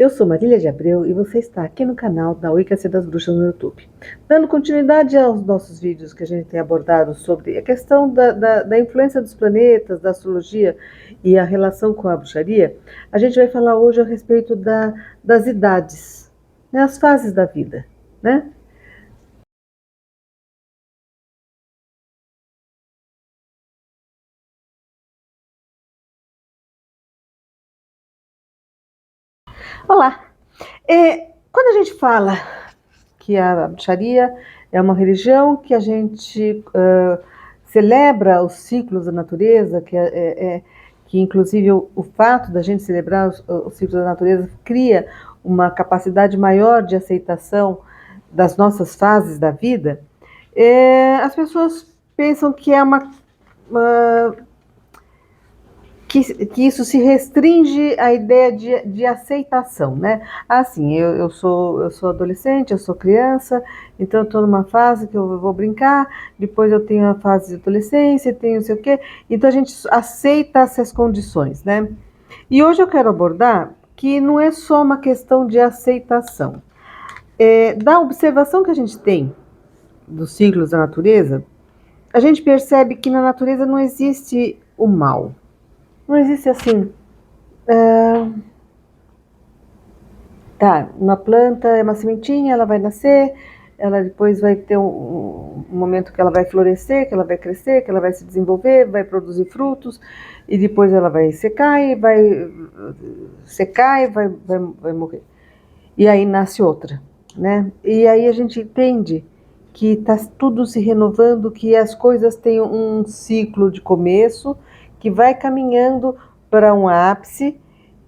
Eu sou Marília de Abreu e você está aqui no canal da Wicca das Bruxas no YouTube. Dando continuidade aos nossos vídeos que a gente tem abordado sobre a questão da influência dos planetas, da astrologia e a relação com a bruxaria, a gente vai falar hoje a respeito das idades, né, as fases da vida, né? Olá! Quando a gente fala que a bruxaria é uma religião que a gente celebra os ciclos da natureza, que inclusive o fato da gente celebrar os ciclos da natureza cria uma capacidade maior de aceitação das nossas fases da vida, as pessoas pensam que é que isso se restringe à ideia de aceitação, né? Assim, eu sou adolescente, eu sou criança, então eu estou numa fase que eu vou brincar, depois eu tenho a fase de adolescência, tenho não sei o quê, então a gente aceita essas condições, né? E hoje eu quero abordar que não é só uma questão de aceitação. Da observação que a gente tem dos ciclos da natureza, a gente percebe que na natureza não existe o mal. Não existe assim, tá, uma planta é uma sementinha, ela vai nascer, ela depois vai ter um momento que ela vai florescer, que ela vai crescer, que ela vai se desenvolver, vai produzir frutos, e depois ela vai secar e vai morrer. E aí nasce outra, né? E aí a gente entende que está tudo se renovando, que as coisas têm um ciclo de começo, que vai caminhando para um ápice,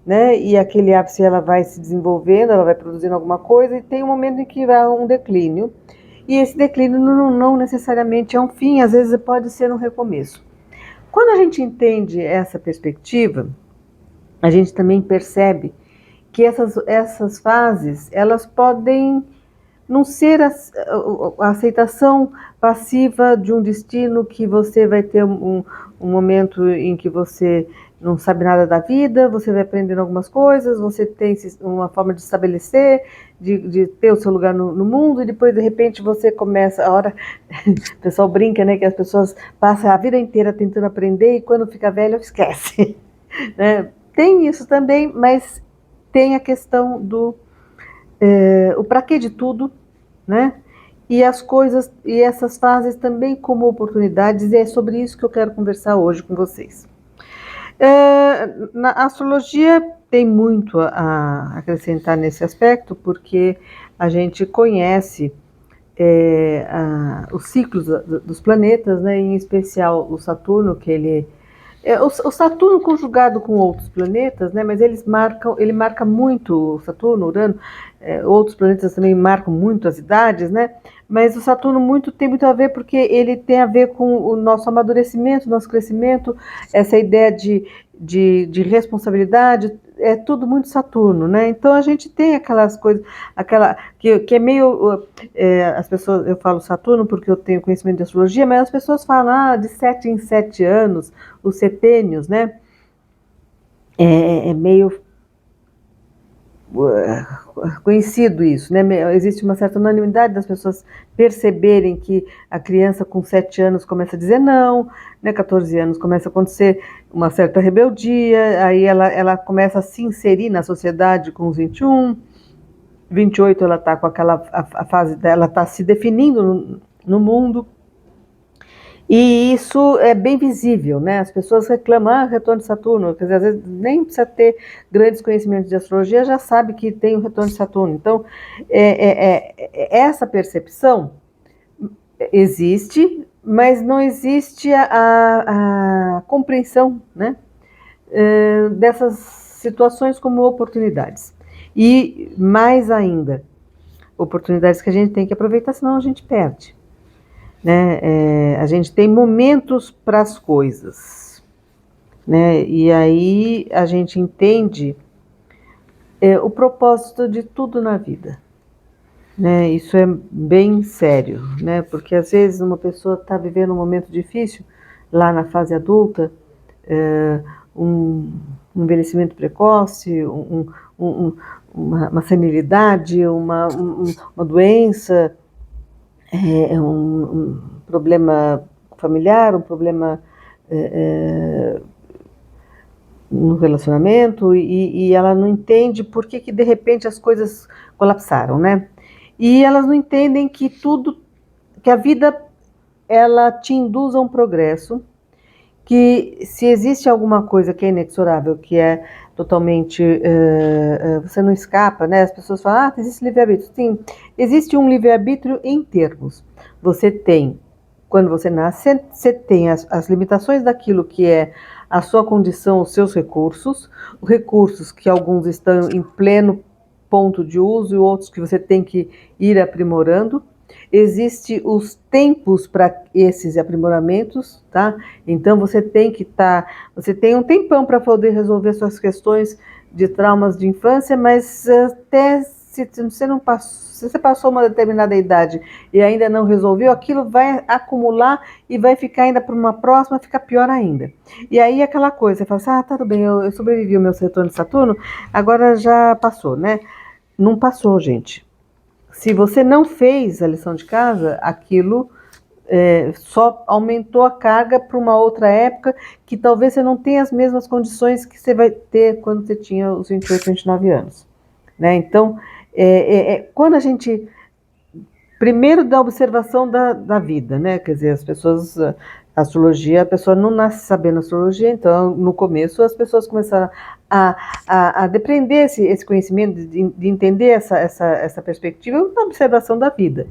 né? E aquele ápice ela vai se desenvolvendo, ela vai produzindo alguma coisa, e tem um momento em que vai um declínio. E esse declínio não necessariamente é um fim, às vezes pode ser um recomeço. Quando a gente entende essa perspectiva, a gente também percebe que essas fases, elas podem não ser a aceitação passiva de um destino que você vai ter um momento em que você não sabe nada da vida, você vai aprendendo algumas coisas, você tem uma forma de estabelecer, de ter o seu lugar no mundo, e depois de repente você começa, a hora, o pessoal brinca, né, que as pessoas passam a vida inteira tentando aprender e quando fica velho esquece, né? Tem isso também, mas tem a questão o para quê de tudo, né? E as coisas, e essas fases também como oportunidades, e é sobre isso que eu quero conversar hoje com vocês. Na astrologia tem muito a acrescentar nesse aspecto, porque a gente conhece os ciclos dos planetas, né? Em especial o Saturno, que o Saturno conjugado com outros planetas, né? Mas ele marca muito o Saturno, Urano, outros planetas também marcam muito as idades, né? Mas o Saturno tem muito a ver porque ele tem a ver com o nosso amadurecimento, nosso crescimento, essa ideia de responsabilidade, é tudo muito Saturno, né? Então a gente tem aquelas coisas, que é meio, as pessoas, eu falo Saturno porque eu tenho conhecimento de astrologia, mas as pessoas falam, de 7 em 7 anos, os setênios, né? É meio conhecido isso, né? Existe uma certa unanimidade das pessoas perceberem que a criança com 7 anos começa a dizer não, né? 14 anos começa a acontecer uma certa rebeldia, aí ela começa a se inserir na sociedade com os 21, 28 ela está com a fase dela, está se definindo no mundo. E isso é bem visível, né? As pessoas reclamam, retorno de Saturno, quer dizer, às vezes nem precisa ter grandes conhecimentos de astrologia, já sabe que tem o retorno de Saturno. Então, essa percepção existe, mas não existe a compreensão, né? Dessas situações como oportunidades. E mais ainda, oportunidades que a gente tem que aproveitar, senão a gente perde. Né? A gente tem momentos para as coisas, né? E aí a gente entende o propósito de tudo na vida, né? Isso é bem sério, né? Porque às vezes uma pessoa está vivendo um momento difícil lá na fase adulta, um envelhecimento precoce, uma senilidade, uma doença, um problema familiar, um problema no relacionamento, e ela não entende por que de repente as coisas colapsaram, né? E elas não entendem que que a vida, ela te induz a um progresso, que se existe alguma coisa que é inexorável, que é totalmente, você não escapa, né? As pessoas falam, existe livre-arbítrio. Sim, existe um livre-arbítrio em termos. Você tem, quando você nasce, você tem as limitações daquilo que é a sua condição, os seus recursos que alguns estão em pleno ponto de uso e outros que você tem que ir aprimorando. Existem os tempos para esses aprimoramentos, tá? Então você tem que você tem um tempão para poder resolver suas questões de traumas de infância, mas até se você não passou, se você passou uma determinada idade e ainda não resolveu, aquilo vai acumular e vai ficar ainda para uma próxima, fica pior ainda. E aí aquela coisa, você fala assim, tá tudo bem, eu sobrevivi ao meu retorno de Saturno, agora já passou, né? Não passou, gente. Se você não fez a lição de casa, aquilo só aumentou a carga para uma outra época que talvez você não tenha as mesmas condições que você vai ter quando você tinha os 28, 29 anos. Né? Então, quando a gente... Primeiro, da observação da vida, né? Quer dizer, as pessoas... A astrologia, a pessoa não nasce sabendo astrologia, então, no começo, as pessoas começaram a depreender esse conhecimento, de entender essa perspectiva da observação da vida.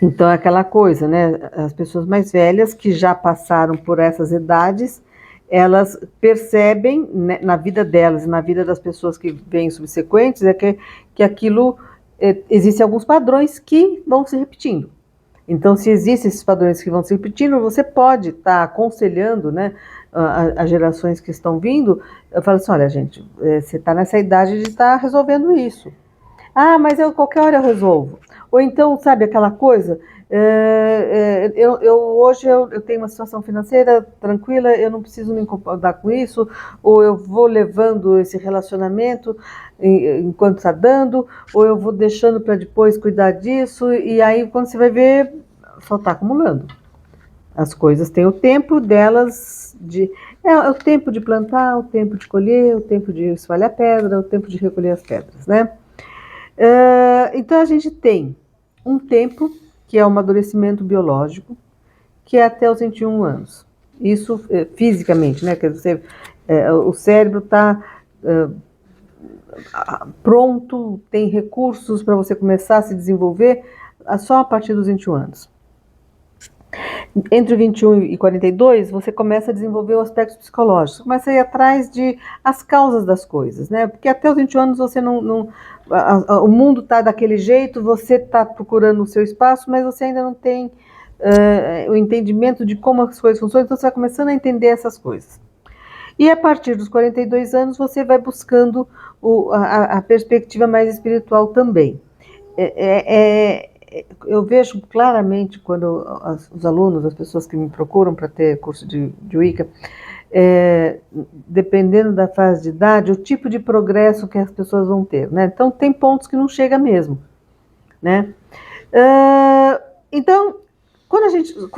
Então, é aquela coisa, né? As pessoas mais velhas que já passaram por essas idades, elas percebem, né, na vida delas e na vida das pessoas que vêm subsequentes, que aquilo, existem alguns padrões que vão se repetindo. Então, se existem esses padrões que vão se repetindo, você pode estar aconselhando, né, as gerações que estão vindo. Eu falo assim, olha, gente, você está nessa idade de estar resolvendo isso. Mas qualquer hora eu resolvo. Ou então, sabe aquela coisa, hoje eu tenho uma situação financeira tranquila, eu não preciso me incomodar com isso, ou eu vou levando esse relacionamento enquanto está dando, ou eu vou deixando para depois cuidar disso, e aí quando você vai ver, só está acumulando. As coisas têm o tempo delas, é o tempo de plantar, o tempo de colher, o tempo de espalhar pedra, o tempo de recolher as pedras, né? Então a gente tem um tempo que é o amadurecimento biológico, que é até os 21 anos. Isso fisicamente, né? Quer dizer, o cérebro está pronto, tem recursos para você começar a se desenvolver só a partir dos 21 anos. Entre 21 e 42, você começa a desenvolver o aspecto psicológico, você começa a ir atrás de as causas das coisas, né? Porque até os 21 anos você o mundo está daquele jeito, você está procurando o seu espaço, mas você ainda não tem o entendimento de como as coisas funcionam, então você vai começando a entender essas coisas. E a partir dos 42 anos você vai buscando a perspectiva mais espiritual também. Eu vejo claramente quando os alunos, as pessoas que me procuram para ter curso de Wicca, dependendo da fase de idade, o tipo de progresso que as pessoas vão ter, né? Então tem pontos que não chega mesmo, né? Então, quando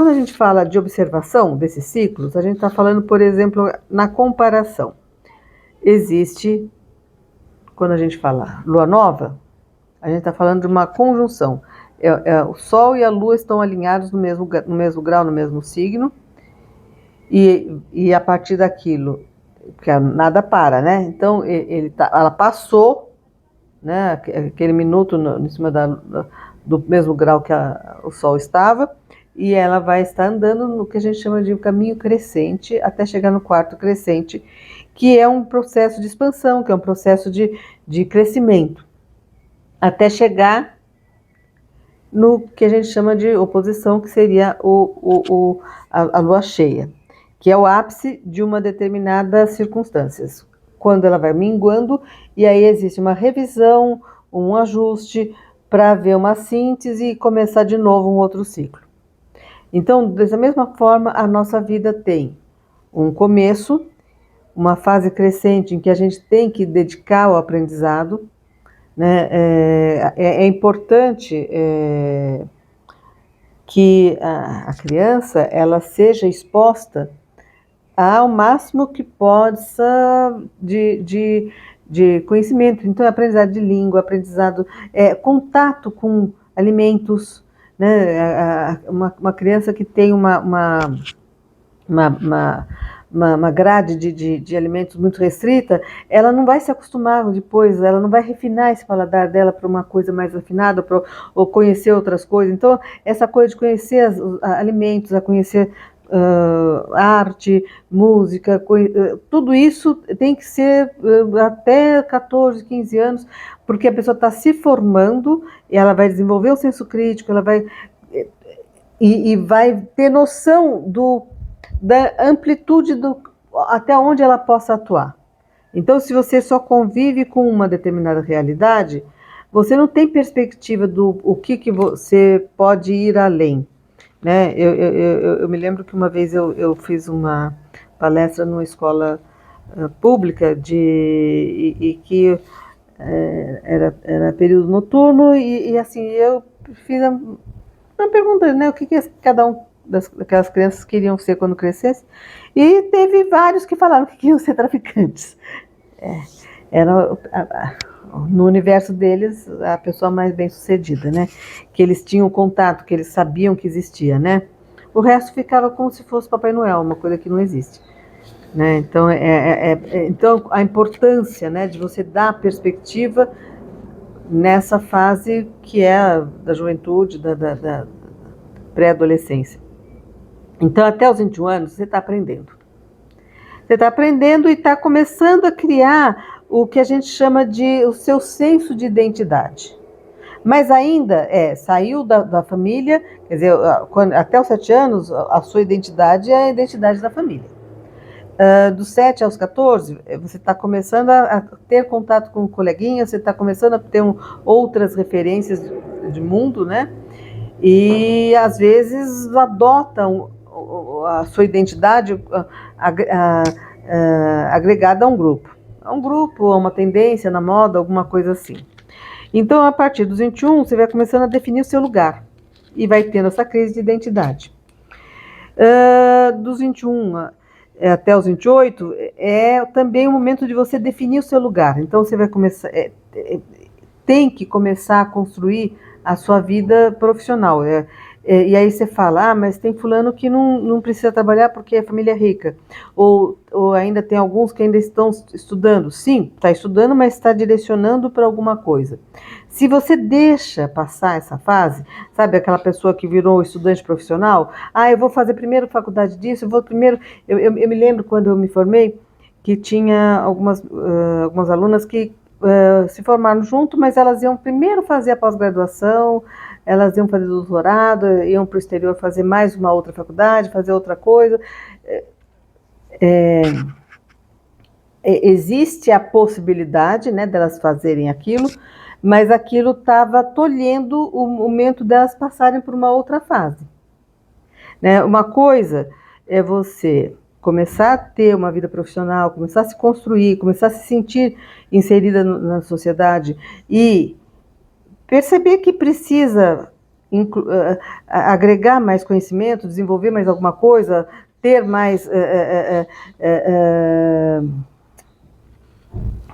a gente fala de observação desses ciclos, a gente está falando, por exemplo, na comparação. Existe, quando a gente fala lua nova, a gente está falando de uma conjunção. O Sol e a Lua estão alinhados no mesmo grau, no mesmo signo, e a partir daquilo, porque nada para, né? Então, ela passou, né, aquele minuto em cima do mesmo grau que o Sol estava, e ela vai estar andando no que a gente chama de caminho crescente, até chegar no quarto crescente, que é um processo de expansão, que é um processo de crescimento, até chegar no que a gente chama de oposição, que seria a lua cheia, que é o ápice de uma determinada circunstância, quando ela vai minguando, e aí existe uma revisão, um ajuste, para ver uma síntese e começar de novo um outro ciclo. Então, dessa mesma forma, a nossa vida tem um começo, uma fase crescente em que a gente tem que dedicar ao aprendizado, né? É importante que a criança ela seja exposta ao máximo que possa de conhecimento. Então, aprendizado de língua, aprendizado, contato com alimentos, né? Uma criança que tem uma, uma, uma grade de alimentos muito restrita, ela não vai se acostumar depois, ela não vai refinar esse paladar dela para uma coisa mais afinada, ou conhecer outras coisas. Então, essa coisa de conhecer alimentos, a conhecer arte, música, tudo isso tem que ser até 14, 15 anos, porque a pessoa está se formando, e ela vai desenvolver o senso crítico, ela vai e vai ter noção da amplitude até onde ela possa atuar. Então, se você só convive com uma determinada realidade, você não tem perspectiva do o que você pode ir além, né? Eu me lembro que uma vez eu fiz uma palestra numa escola pública e que era período noturno e assim eu fiz uma pergunta, né? O que cada um daquelas crianças queriam ser quando crescesse, e teve vários que falaram que queriam ser traficantes. Era no universo deles a pessoa mais bem sucedida, né? Que eles tinham contato, que eles sabiam que existia, né? O resto ficava como se fosse Papai Noel, uma coisa que não existe, né? Então, então a importância, né, de você dar perspectiva nessa fase que é a da juventude, da pré-adolescência. Então, até os 21 anos, você está aprendendo. Você está aprendendo e está começando a criar o que a gente chama de o seu senso de identidade. Mas ainda saiu da família, quer dizer, até os 7 anos, a sua identidade é a identidade da família. Dos 7 aos 14, você está começando a ter contato com coleguinhas, você está começando a ter outras referências de mundo, né? E às vezes adotam a sua identidade agregada a um grupo. A um grupo, a uma tendência na moda, alguma coisa assim. Então, a partir dos 21, você vai começando a definir o seu lugar. E vai tendo essa crise de identidade. Dos 21 até os 28, é também o momento de você definir o seu lugar. Então, você vai começar... tem que começar a construir a sua vida profissional. E aí você fala, mas tem fulano que não precisa trabalhar porque a família é rica. Ou ainda tem alguns que ainda estão estudando. Sim, está estudando, mas está direcionando para alguma coisa. Se você deixa passar essa fase, sabe aquela pessoa que virou estudante profissional? Eu vou fazer primeiro faculdade disso, eu vou primeiro... Eu me lembro quando eu me formei, que tinha algumas alunas que se formaram junto, mas elas iam primeiro fazer a pós-graduação, elas iam fazer doutorado, iam para o exterior fazer mais uma outra faculdade, fazer outra coisa. Existe a possibilidade, né, delas fazerem aquilo, mas aquilo estava tolhendo o momento delas passarem por uma outra fase, né? Uma coisa é você começar a ter uma vida profissional, começar a se construir, começar a se sentir inserida na sociedade e perceber que precisa agregar mais conhecimento, desenvolver mais alguma coisa, ter mais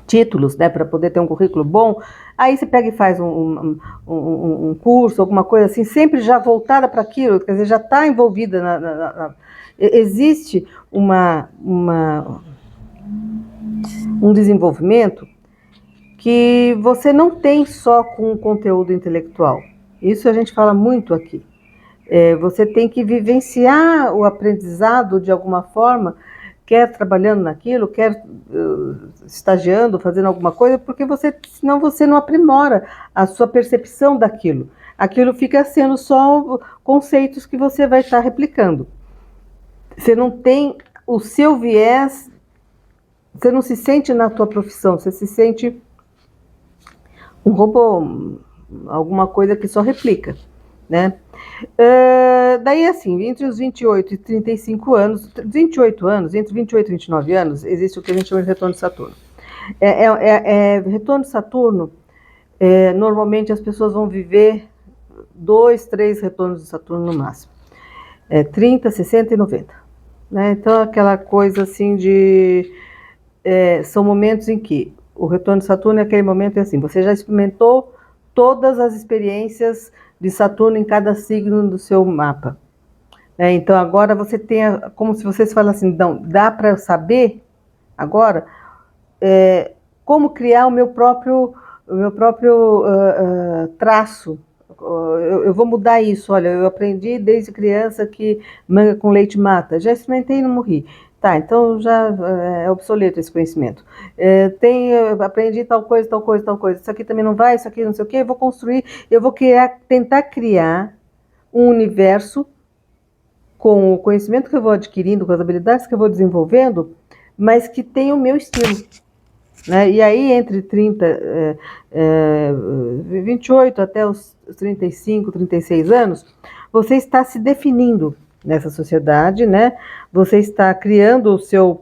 títulos, né, para poder ter um currículo bom. Aí você pega e faz um curso, alguma coisa assim, sempre já voltada para aquilo, quer dizer, já está envolvida existe um desenvolvimento que você não tem só com o conteúdo intelectual. Isso a gente fala muito aqui. Você tem que vivenciar o aprendizado de alguma forma, quer trabalhando naquilo, quer estagiando, fazendo alguma coisa, porque senão você não aprimora a sua percepção daquilo. Aquilo fica sendo só conceitos que você vai estar replicando. Você não tem o seu viés, você não se sente na tua profissão, você se sente um robô, alguma coisa que só replica, né? Daí, assim, entre os 28 e 35 anos, 28 anos, entre 28 e 29 anos, existe o que a gente chama de retorno de Saturno. Retorno de Saturno, normalmente as pessoas vão viver 2, 3 retornos de Saturno no máximo. 30, 60 e 90. Né? Então, aquela coisa assim de... são momentos em que o retorno de Saturno é aquele momento assim, você já experimentou todas as experiências de Saturno em cada signo do seu mapa. Então, agora você tem, como se você falasse assim, não, dá para saber agora como criar o meu próprio traço. Eu vou mudar isso. Olha, eu aprendi desde criança que manga com leite mata. Já experimentei e não morri. Tá, então já é obsoleto esse conhecimento. Aprendi tal coisa, tal coisa, tal coisa. Isso aqui também não vai, isso aqui não sei o quê. Eu vou tentar criar um universo com o conhecimento que eu vou adquirindo, com as habilidades que eu vou desenvolvendo, mas que tenha o meu estilo. Né? E aí, entre 28 até os 35, 36 anos, você está se definindo nessa sociedade, né? Você está criando o seu,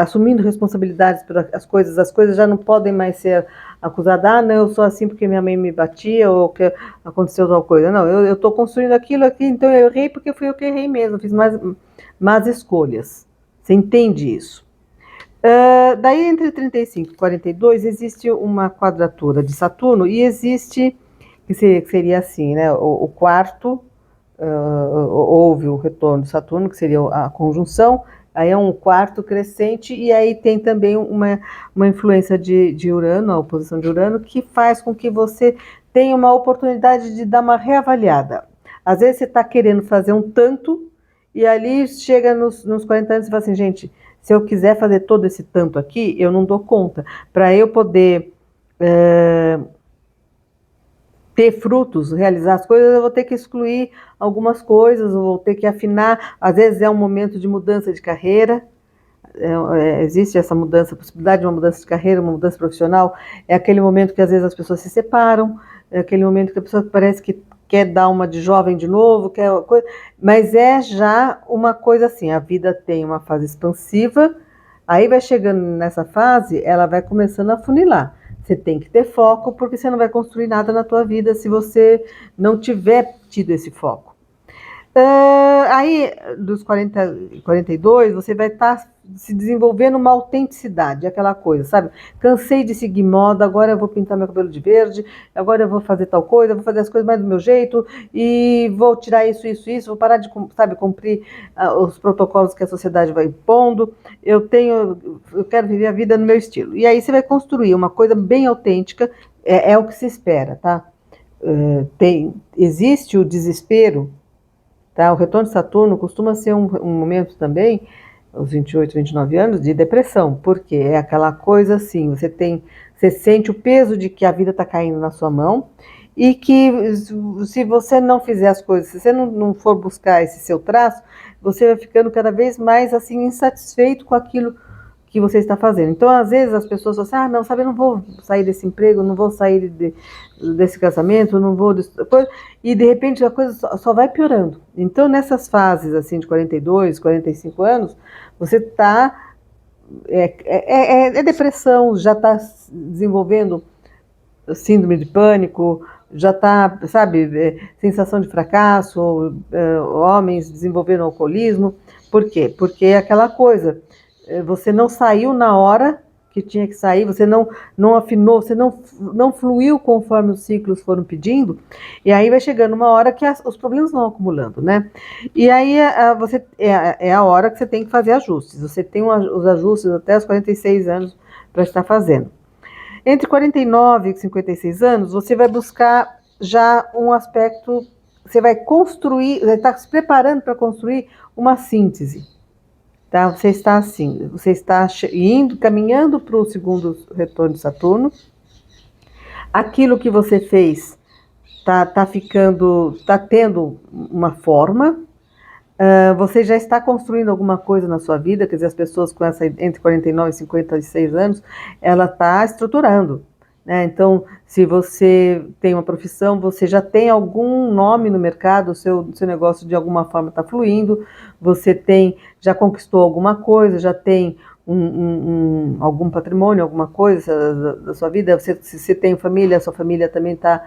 assumindo responsabilidades pelas coisas. As coisas já não podem mais ser acusadas, não, eu sou assim porque minha mãe me batia ou que aconteceu tal coisa. Não, eu estou construindo aquilo aqui, então eu errei porque fui eu que errei mesmo, fiz más escolhas. Você entende isso? Daí, entre 35 e 42, existe uma quadratura de Saturno e existe, que seria assim, né? O quarto, houve o retorno de Saturno, que seria a conjunção, aí é um quarto crescente, e aí tem também uma influência de Urano, a oposição de Urano, que faz com que você tenha uma oportunidade de dar uma reavaliada. Às vezes você está querendo fazer um tanto, e ali chega nos 40 anos e fala assim, gente, se eu quiser fazer todo esse tanto aqui, eu não dou conta. Para eu poder ter frutos, realizar as coisas, eu vou ter que excluir algumas coisas, eu vou ter que afinar. Às vezes é um momento de mudança de carreira, existe essa mudança, a possibilidade de uma mudança de carreira, uma mudança profissional. É aquele momento que às vezes as pessoas se separam, é aquele momento que a pessoa parece que quer dar uma de jovem de novo, quer uma coisa, mas é já uma coisa assim, a vida tem uma fase expansiva, aí vai chegando nessa fase, ela vai começando a funilar. Você tem que ter foco, porque você não vai construir nada na tua vida se você não tiver tido esse foco. Aí, dos 40 e 42, você vai estar se desenvolvendo uma autenticidade, aquela coisa, sabe? Cansei de seguir moda, agora eu vou pintar meu cabelo de verde, agora eu vou fazer tal coisa, vou fazer as coisas mais do meu jeito, e vou tirar isso, vou parar de, sabe, cumprir os protocolos que a sociedade vai impondo, eu quero viver a vida no meu estilo. E aí você vai construir uma coisa bem autêntica, é o que se espera, tá? Existe o desespero. Tá? O retorno de Saturno costuma ser um momento também, aos 28, 29 anos, de depressão, porque é aquela coisa assim, você sente o peso de que a vida está caindo na sua mão e que se você não fizer as coisas, se você não for buscar esse seu traço, você vai ficando cada vez mais assim insatisfeito com aquilo que você está fazendo. Então, às vezes, as pessoas falam assim, não, sabe, eu não vou sair desse emprego, não vou sair desse casamento, não vou... E, de repente, a coisa só vai piorando. Então, nessas fases, assim, de 42, 45 anos, você está... É depressão, já está desenvolvendo síndrome de pânico, já está, sabe, sensação de fracasso, homens desenvolvendo alcoolismo. Por quê? Porque é aquela coisa... Você não saiu na hora que tinha que sair, você não afinou, você não fluiu conforme os ciclos foram pedindo, e aí vai chegando uma hora que os problemas vão acumulando, né? E aí é a hora que você tem que fazer ajustes. Você tem os ajustes até os 46 anos para estar fazendo. Entre 49 e 56 anos, você vai buscar já um aspecto, você vai está se preparando para construir uma síntese. Tá? Você está assim, você está caminhando para o segundo retorno de Saturno. Aquilo que você fez está tendo uma forma. Você já está construindo alguma coisa na sua vida, quer dizer, as pessoas com entre 49 e 56 anos, ela está estruturando. né? Então, se você tem uma profissão, você já tem algum nome no mercado, o seu negócio de alguma forma está fluindo, você tem, já conquistou alguma coisa, já tem algum patrimônio, alguma coisa da sua vida, se você tem família, a sua família também está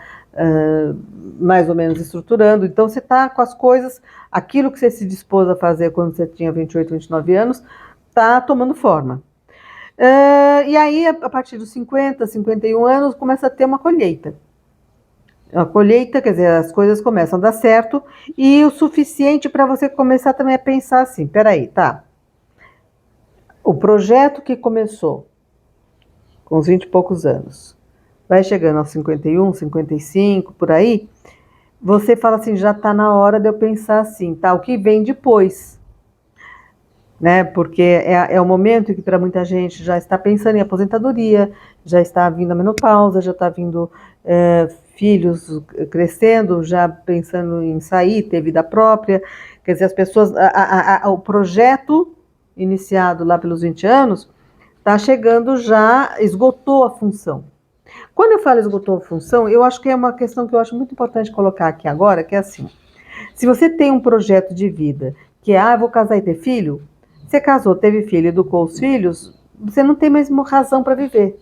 mais ou menos estruturando, então você está com as coisas, aquilo que você se dispôs a fazer quando você tinha 28, 29 anos, está tomando forma. E aí, a partir dos 50, 51 anos, começa a ter uma colheita. A colheita, quer dizer, as coisas começam a dar certo, e o suficiente para você começar também a pensar assim, peraí, tá, o projeto que começou com os 20 e poucos anos, vai chegando aos 51, 55, por aí, você fala assim, já está na hora de eu pensar assim, tá, o que vem depois? Né? Porque é o momento em que para muita gente já está pensando em aposentadoria, já está vindo a menopausa, já está vindo filhos crescendo, já pensando em sair, ter vida própria. Quer dizer, as pessoas, o projeto iniciado lá pelos 20 anos está chegando já, esgotou a função. Quando eu falo esgotou a função, eu acho que é uma questão que eu acho muito importante colocar aqui agora, que é assim, se você tem um projeto de vida, que é, eu vou casar e ter filho, você casou, teve filho, educou os filhos, você não tem mais razão para viver.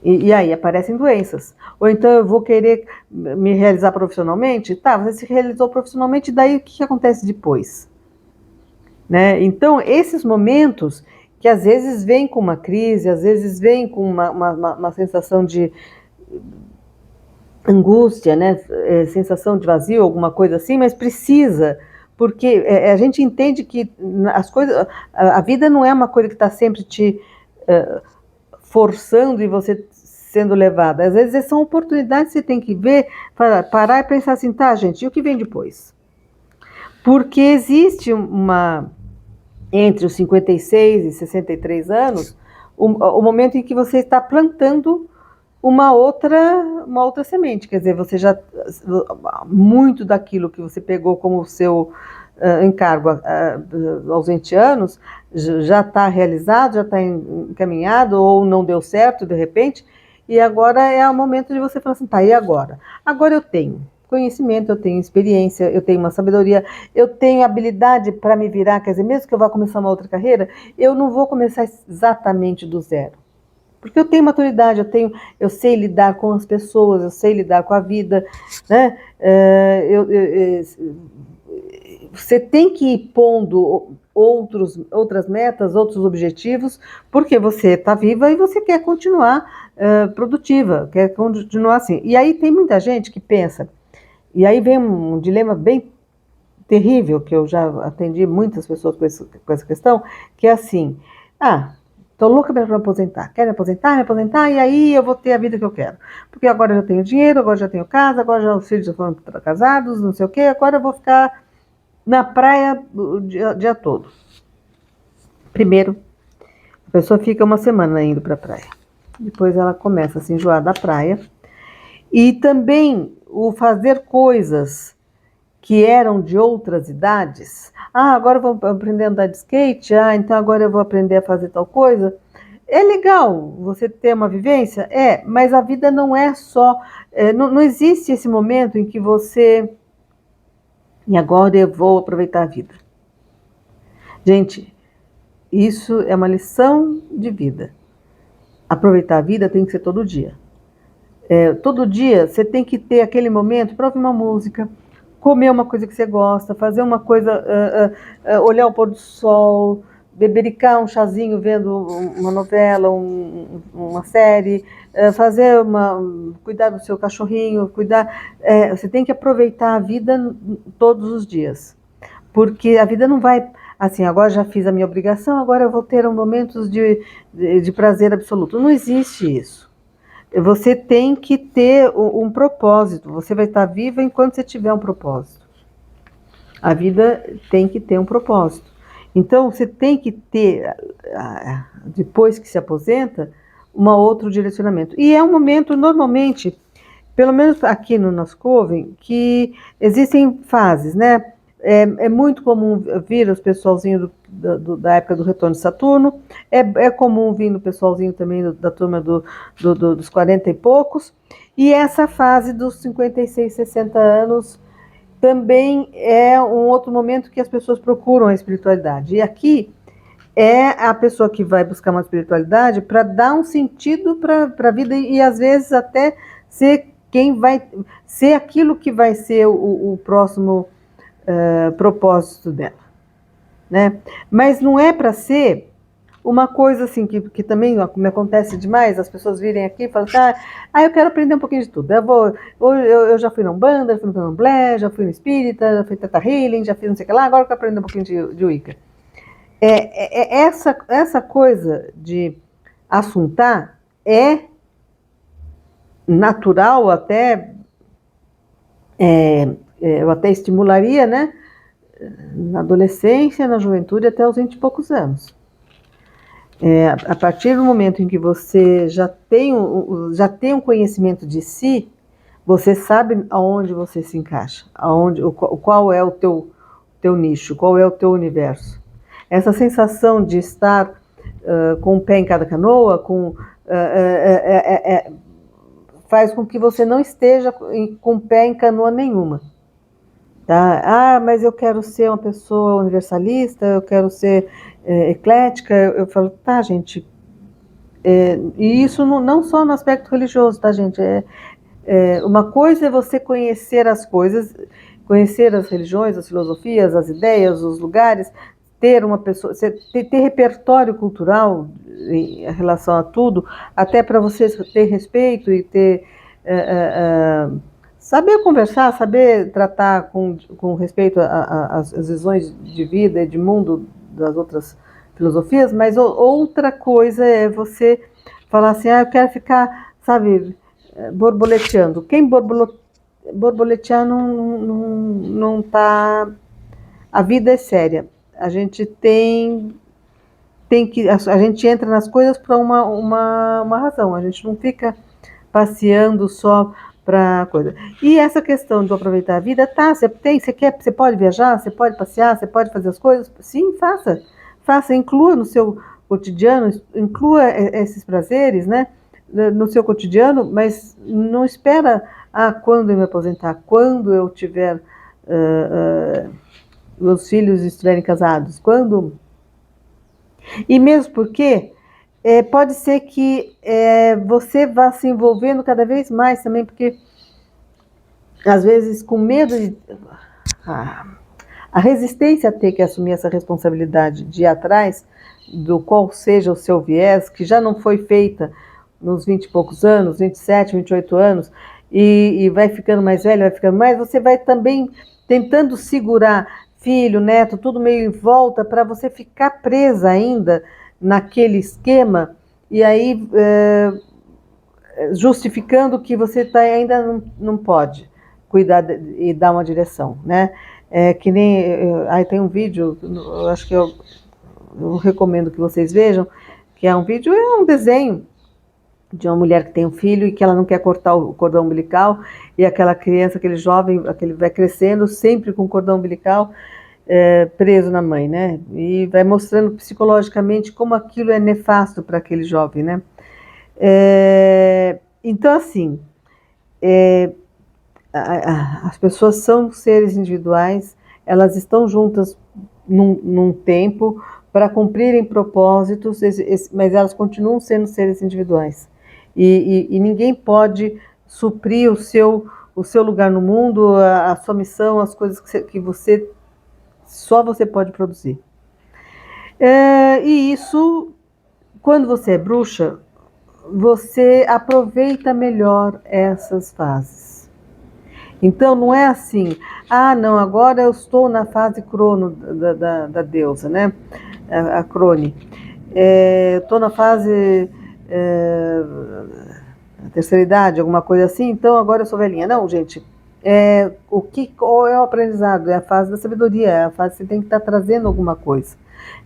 E aí aparecem doenças. Ou então eu vou querer me realizar profissionalmente, tá, você se realizou profissionalmente, daí o que acontece depois? Né? Então, esses momentos que às vezes vêm com uma crise, às vezes vêm com uma sensação de angústia, né? Sensação de vazio, alguma coisa assim, mas precisa, porque a gente entende que as coisas, a vida não é uma coisa que está sempre te forçando e você sendo levada. Às vezes são oportunidades que você tem que ver, parar e pensar assim, tá, gente, e o que vem depois? Porque existe entre os 56 e 63 anos, o momento em que você está plantando uma outra semente, quer dizer, você já, muito daquilo que você pegou como seu encargo aos 20 anos, já está realizado, já está encaminhado, ou não deu certo de repente, e agora é o momento de você falar assim, tá, e agora? Agora eu tenho conhecimento, eu tenho experiência, eu tenho uma sabedoria, eu tenho habilidade para me virar, quer dizer, mesmo que eu vá começar uma outra carreira, eu não vou começar exatamente do zero. Porque eu tenho maturidade, eu sei lidar com as pessoas, eu sei lidar com a vida, né? Você tem que ir pondo outras metas, outros objetivos, porque você está viva e você quer continuar produtiva, quer continuar assim. E aí tem muita gente que pensa, e aí vem um dilema bem terrível, que eu já atendi muitas pessoas com essa questão, que é assim, estou louca para me aposentar, quero me aposentar, e aí eu vou ter a vida que eu quero. Porque agora eu já tenho dinheiro, agora eu já tenho casa, agora já os filhos já foram casados, não sei o quê, agora eu vou ficar na praia o dia todo. Primeiro, a pessoa fica uma semana indo para a praia. Depois ela começa a se enjoar da praia. E também o fazer coisas que eram de outras idades. Agora eu vou aprender a andar de skate, então agora eu vou aprender a fazer tal coisa. É legal você ter uma vivência? Mas a vida não é só... não existe esse momento em que você... E agora eu vou aproveitar a vida. Gente, isso é uma lição de vida. Aproveitar a vida tem que ser todo dia. Todo dia você tem que ter aquele momento para ouvir uma música, comer uma coisa que você gosta, fazer uma coisa, olhar o pôr do sol, bebericar um chazinho vendo uma novela, uma série, cuidar do seu cachorrinho, você tem que aproveitar a vida todos os dias, porque a vida não vai assim, agora já fiz a minha obrigação, agora eu vou ter momentos de prazer absoluto. Não existe isso. Você tem que ter um propósito. Você vai estar viva enquanto você tiver um propósito. A vida tem que ter um propósito. Então, você tem que ter, depois que se aposenta, um outro direcionamento. E é um momento, normalmente, pelo menos aqui no nosso Coven, que existem fases, né? É muito comum vir os pessoalzinho da época do retorno de Saturno, é comum vir o pessoalzinho também da turma dos 40 e poucos, e essa fase dos 56, 60 anos também é um outro momento que as pessoas procuram a espiritualidade. E aqui é a pessoa que vai buscar uma espiritualidade para dar um sentido para a vida e às vezes até ser quem vai ser aquilo que vai ser o próximo propósito dela, né? Mas não é para ser uma coisa assim que também me acontece demais, as pessoas virem aqui e falam, eu quero aprender um pouquinho de tudo. Eu já fui na Umbanda, já fui no Candomblé, já fui no Espírita, já fui Teta Healing, já fiz não sei o que lá, agora eu quero aprender um pouquinho de Wicca. Essa coisa de assuntar é natural até, eu até estimularia, né? Na adolescência, na juventude, até os 20 e poucos anos. A partir do momento em que você já tem um conhecimento de si, você sabe aonde você se encaixa, qual é o teu nicho, qual é o teu universo. Essa sensação de estar com um pé em cada canoa, faz com que você não esteja com o pé em canoa nenhuma. Tá? Mas eu quero ser uma pessoa universalista, eu quero ser eclética. Eu falo, tá, gente. E isso não só no aspecto religioso, tá, gente? Uma coisa é você conhecer as coisas, conhecer as religiões, as filosofias, as ideias, os lugares, ter uma pessoa, ter repertório cultural em relação a tudo, até para você ter respeito e ter saber conversar, saber tratar com respeito às visões de vida e de mundo das outras filosofias, mas outra coisa é você falar assim, eu quero ficar, sabe, borboleteando. Quem borboletear não tá... A vida é séria. A gente a gente entra nas coisas por uma razão. A gente não fica passeando só para coisa. E essa questão de aproveitar a vida, você pode viajar, você pode passear, você pode fazer as coisas? Sim, faça, inclua no seu cotidiano, inclua esses prazeres, né, no seu cotidiano, mas não espera quando eu me aposentar, quando eu tiver meus filhos estiverem casados, quando... E mesmo porque pode ser que você vá se envolvendo cada vez mais também, porque às vezes com medo de... a resistência a ter que assumir essa responsabilidade de ir atrás do qual seja o seu viés, que já não foi feita nos 20 e poucos anos, 27, 28 anos, e vai ficando mais velho, vai ficando mais, você vai também tentando segurar filho, neto, tudo meio em volta, para você ficar presa ainda naquele esquema, e aí justificando que você ainda não pode cuidar e dar uma direção, né? Que nem... Aí tem um vídeo, eu acho que eu recomendo que vocês vejam, que é um desenho de uma mulher que tem um filho e que ela não quer cortar o cordão umbilical, e aquela criança, aquele jovem, aquele vai crescendo sempre com o cordão umbilical preso na mãe, né? E vai mostrando psicologicamente como aquilo é nefasto para aquele jovem, né? Então, assim, as pessoas são seres individuais, elas estão juntas num tempo para cumprirem propósitos, mas elas continuam sendo seres individuais. E ninguém pode suprir o seu lugar no mundo, a sua missão, as coisas que só você pode produzir. E isso, quando você é bruxa, você aproveita melhor essas fases. Então não é assim, não, agora eu estou na fase crono da deusa, né? A crone. Estou na fase terceira idade, alguma coisa assim, então agora eu sou velhinha. Não, gente. Qual é o aprendizado? É a fase da sabedoria, é a fase que você tem que estar trazendo alguma coisa.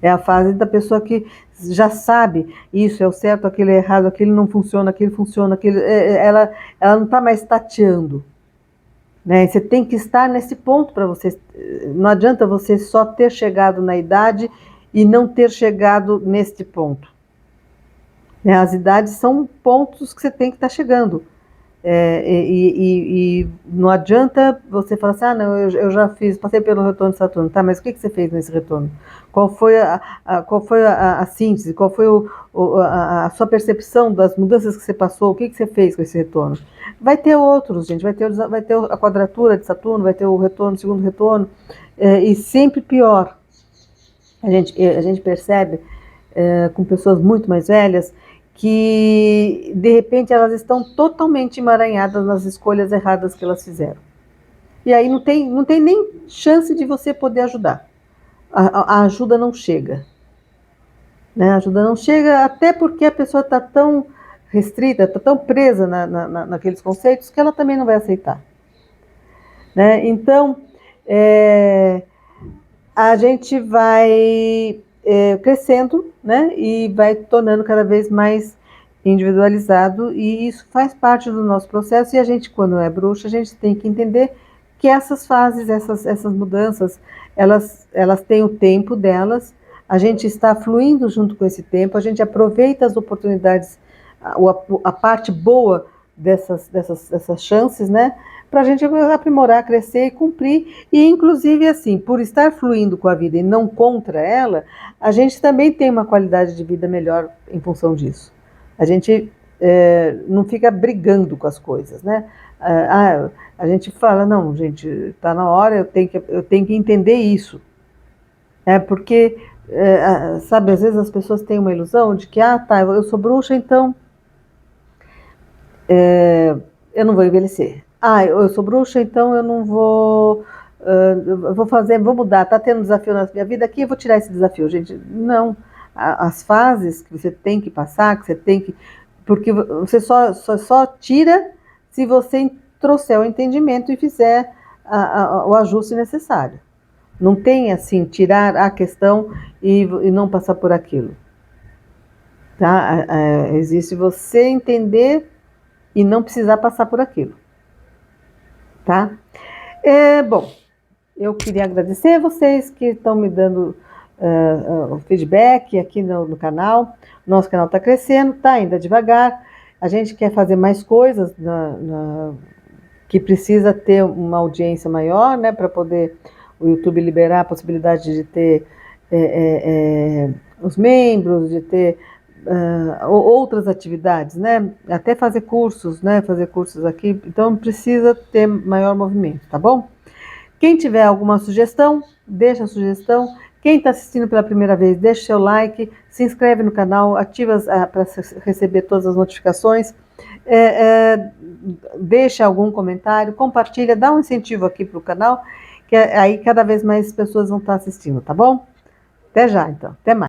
É a fase da pessoa que já sabe isso é o certo, aquilo é errado, aquilo não funciona, aquilo funciona, ela não está mais tateando, né? E você tem que estar nesse ponto para você. Não adianta você só ter chegado na idade e não ter chegado neste ponto. Né? As idades são pontos que você tem que estar chegando. E não adianta você falar assim, ah, não, eu já fiz, passei pelo retorno de Saturno, tá, mas o que você fez nesse retorno? Qual foi a síntese? Qual foi a sua percepção das mudanças que você passou? O que você fez com esse retorno? Vai ter outros, gente, vai ter a quadratura de Saturno, vai ter o retorno, o segundo retorno, e sempre pior. A gente percebe com pessoas muito mais velhas que de repente elas estão totalmente emaranhadas nas escolhas erradas que elas fizeram. E aí não tem nem chance de você poder ajudar. A ajuda não chega. Né? A ajuda não chega até porque a pessoa está tão restrita, está tão presa naqueles conceitos que ela também não vai aceitar. Né? Então, a gente vai crescendo, né? E vai tornando cada vez mais individualizado, e isso faz parte do nosso processo. E a gente, quando é bruxa, a gente tem que entender que essas fases, essas mudanças, elas têm o tempo delas, a gente está fluindo junto com esse tempo, a gente aproveita as oportunidades, a parte boa dessas chances, né? Para a gente aprimorar, crescer e cumprir, e inclusive assim, por estar fluindo com a vida e não contra ela, a gente também tem uma qualidade de vida melhor em função disso. A gente não fica brigando com as coisas, né? A gente fala, não, gente, está na hora, eu tenho que entender isso. Porque, sabe, às vezes as pessoas têm uma ilusão de que, tá, eu sou bruxa, então eu não vou envelhecer. Eu sou bruxa, então eu não vou... vou mudar, tá tendo um desafio na minha vida aqui, eu vou tirar esse desafio. Gente, não. As fases que você tem que passar, que você tem que... Porque você só tira se você trouxer o entendimento e fizer o ajuste necessário. Não tem, assim, tirar a questão e não passar por aquilo. Tá? Existe você entender e não precisar passar por aquilo. Tá? Bom, eu queria agradecer a vocês que estão me dando o feedback aqui no canal. Nosso canal está crescendo, está ainda devagar. A gente quer fazer mais coisas que precisa ter uma audiência maior, né, para poder o YouTube liberar a possibilidade de ter os membros, de ter outras atividades, né? Até fazer cursos, né? Fazer cursos aqui. Então precisa ter maior movimento, tá bom? Quem tiver alguma sugestão, deixa a sugestão. Quem está assistindo pela primeira vez, deixa seu like, se inscreve no canal, ativa para receber todas as notificações. Deixa algum comentário, compartilha, dá um incentivo aqui para o canal, que aí cada vez mais pessoas vão estar assistindo, tá bom? Até já, então. Até mais.